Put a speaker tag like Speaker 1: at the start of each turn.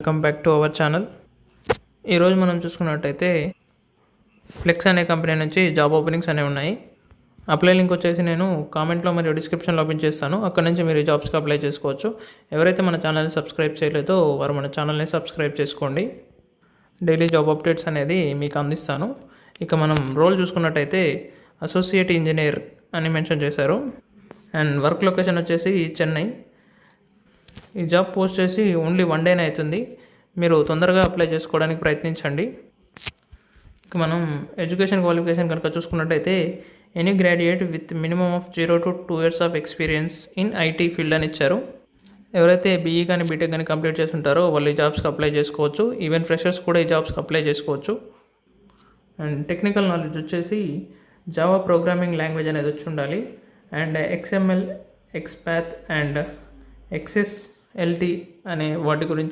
Speaker 1: Welcome back to our channel. ఈరోజు మనం చూసుకున్నట్టయితే ఫ్లెక్స్ అనే కంపెనీ నుంచి జాబ్ ఓపెనింగ్స్ అనేవి ఉన్నాయి. అప్లై లింక్ వచ్చేసి నేను కామెంట్లో మరియు డిస్క్రిప్షన్లో ఓపెన్ చేస్తాను. అక్కడ నుంచి మీరు జాబ్స్కి అప్లై చేసుకోవచ్చు. ఎవరైతే మన ఛానల్ని సబ్స్క్రైబ్ చేయలేదో వారు మన ఛానల్ని సబ్స్క్రైబ్ చేసుకోండి. డైలీ జాబ్ అప్డేట్స్ అనేది మీకు అందిస్తాను. ఇక మనం రోల్ చూసుకున్నట్టయితే అసోసియేట్ ఇంజనీర్ అని మెన్షన్ చేశారు. అండ్ వర్క్ లొకేషన్ వచ్చేసి చెన్నై. ఈ జాబ్ పోస్ట్ చేసి ఓన్లీ 1 డేనే అవుతుంది. మీరు తొందరగా అప్లై చేసుకోవడానికి ప్రయత్నించండి. ఇక మనం ఎడ్యుకేషన్ క్వాలిఫికేషన్ కనుక చూసుకున్నట్టయితే any graduate with minimum of 0 to 2 years of experience in IT field అని ఇచ్చారు. ఎవరైతే బీఈ కానీ బీటెక్ కానీ కంప్లీట్ చేసి ఉంటారో వాళ్ళు ఈ జాబ్స్కి అప్లై చేసుకోవచ్చు. ఈవెన్ ఫ్రెషర్స్ కూడా ఈ జాబ్స్కి అప్లై చేసుకోవచ్చు. అండ్ టెక్నికల్ నాలెడ్జ్ వచ్చేసి జావా ప్రోగ్రామింగ్ లాంగ్వేజ్ అనేది వచ్చి ఉండాలి. And XML, XPath and XSLT అనే వాటి గురించి